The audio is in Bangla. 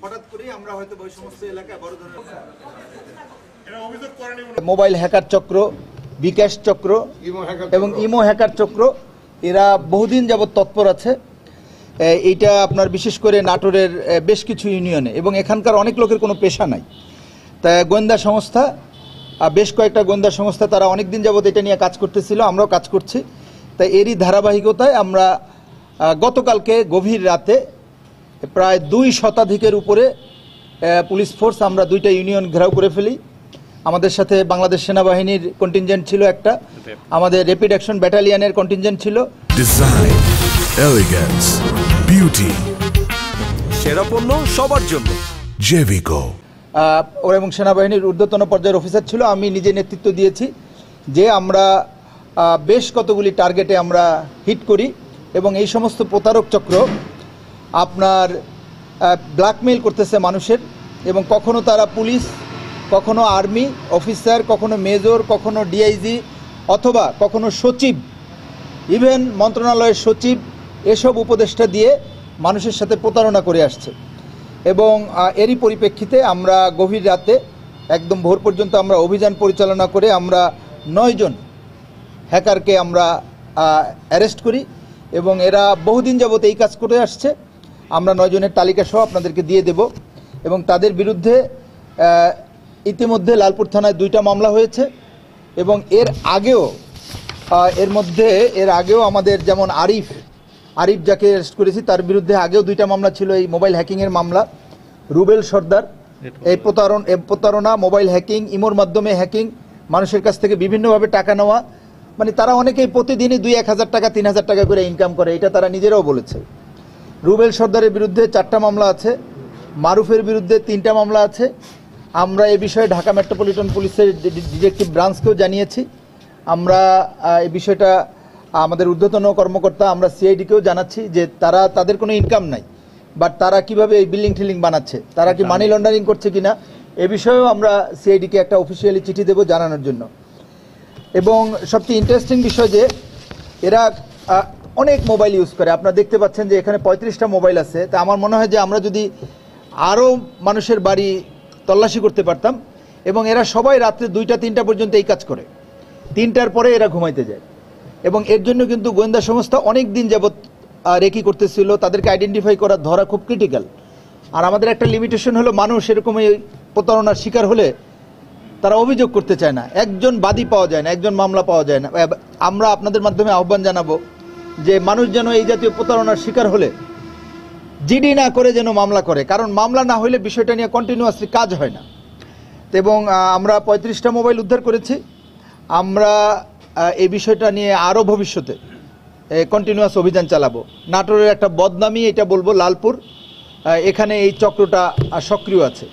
হঠাৎ করে আমরা হয়তো ওই সমস্ত এলাকায় বড় ধরনের মোবাইল হ্যাকার চক্র, বিকাশ চক্র এবং ইমো হ্যাকার চক্র এরা বহুদিন যাবৎ তৎপর আছে। এইটা আপনার বিশেষ করে নাটোরের বেশ কিছু ইউনিয়নে এবং এখানকার অনেক লোকের কোনো পেশা নাই। তাই গোয়েন্দা সংস্থা, বেশ কয়েকটা গোয়েন্দা সংস্থা তারা অনেক দিন যাবৎ এটা নিয়ে কাজ করতেছিল, আমরাও কাজ করছি। তাই এরই ধারাবাহিকতায় আমরা গতকালকে গভীর রাতে প্রায় 2 শতাধিকের উপরে পুলিশ ফোর্স আমরা 2টা ইউনিয়ন ঘেরাও করে ফেলি। আমাদের সাথে বাংলাদেশ সেনাবাহিনীর কন্টিনজেন্ট ছিল একটা, আমাদের র্যাপিড অ্যাকশন ব্যাটালিয়নের কন্টিনজেন্ট ছিল। ডিজাইন, এলিগেন্স, বিউটি, সেরা পণ্য সবার জন্য জেভিকো। ওরা এবং সেনাবাহিনীর ঊর্ধ্বতন পর্যায়ের অফিসার ছিল। আমি নিজে নেতৃত্ব দিয়েছি যে আমরা বেশ কতগুলি টার্গেটে আমরা হিট করি এবং এই সমস্ত প্রতারক চক্র আপনার ব্ল্যাকমেইল করতেছে মানুষের, এবং কখনো তারা পুলিশ, কখনো আর্মি অফিসার, কখনো মেজর, কখনো ডিআইজি অথবা কখনো সচিব, ইভেন মন্ত্রণালয়ের সচিব, এসব উপদেষ্টা দিয়ে মানুষের সাথে প্রতারণা করে আসছে। এবং এরই পরিপ্রেক্ষিতে আমরা গভীর রাতে একদম ভোর পর্যন্ত আমরা অভিযান পরিচালনা করে আমরা 9 জন হ্যাকারকে আমরা অ্যারেস্ট করি এবং এরা বহুদিন যাবত এই কাজ করে আসছে। আমরা 9 জনের তালিকা সহ আপনাদেরকে দিয়ে দেব এবং তাদের বিরুদ্ধে ইতিমধ্যে লালপুর থানায় 2টা মামলা হয়েছে এবং এর আগেও আমাদের যেমন আরিফ যাকে অ্যারেস্ট করেছি তার বিরুদ্ধে আগেও 2টা মামলা ছিল, এই মোবাইল হ্যাকিংয়ের মামলা। রুবেল সর্দার, এই প্রতারণা, মোবাইল হ্যাকিং, ইমোর মাধ্যমে হ্যাকিং, মানুষের কাছ থেকে বিভিন্নভাবে টাকা নেওয়া, মানে তারা অনেকেই প্রতিদিনই 2-1,000 টাকা 3,000 টাকা করে ইনকাম করে, এটা তারা নিজেরাও বলেছে। রুবেল সর্দারের বিরুদ্ধে 4টা মামলা আছে, মারুফের বিরুদ্ধে 3টা মামলা আছে। আমরা এ বিষয়ে ঢাকা মেট্রোপলিটন পুলিশের ডিটেকটিভ ব্রাঞ্চকেও জানিয়েছি। আমরা এই বিষয়টা আমাদের ঊর্ধ্বতন কর্মকর্তা, আমরা সিআইডিকেও জানাচ্ছি যে তাদের কোনো ইনকাম নাই, বাট তারা কিভাবে এই বিল্ডিং টিল্ডিং বানাচ্ছে, তারা কি মানি লন্ডারিং করছে কিনা এ বিষয়েও আমরা সিআইডিকে একটা অফিসিয়ালি চিঠি দেব জানানোর জন্য। এবং সবচেয়ে ইন্টারেস্টিং বিষয় যে এরা অনেক মোবাইল ইউজ করে, আপনারা দেখতে পাচ্ছেন যে এখানে 35টা মোবাইল আছে। তা আমার মনে হয় যে আমরা যদি আরও মানুষের বাড়ি তল্লাশি করতে পারতাম। এবং এরা সবাই রাত্রে 2টা-3টা পর্যন্ত এই কাজ করে, 3টার পরে এরা ঘুমাইতে যায়। এবং এর জন্য কিন্তু গোয়েন্দা সংস্থা অনেক দিন যাবৎ রেকি করতেছিল, তাদেরকে আইডেন্টিফাই করা, ধরা খুব ক্রিটিক্যাল। আর আমাদের একটা লিমিটেশন হলো, মানুষ এরকম এই প্রতারণার শিকার হলে তারা অভিযোগ করতে চায় না, একজন বাদী পাওয়া যায় না, একজন মামলা পাওয়া যায় না। আমরা আপনাদের মাধ্যমে আহ্বান জানাবো যে মানুষ যেন এই জাতীয় প্রতারণার শিকার হলে জিডি না করে যেন মামলা করে, কারণ মামলা না হলে বিষয়টা নিয়ে কন্টিনিউয়াসলি কাজ হয় না। এবং আমরা 35টা মোবাইল উদ্ধার করেছি। আমরা এই বিষয়টা নিয়ে আরও ভবিষ্যতে কন্টিনিউয়াস অভিযান চালাবো। নাটোরের একটা বদনামি এটা বলবো, লালপুর, এখানে এই চক্রটা সক্রিয় আছে।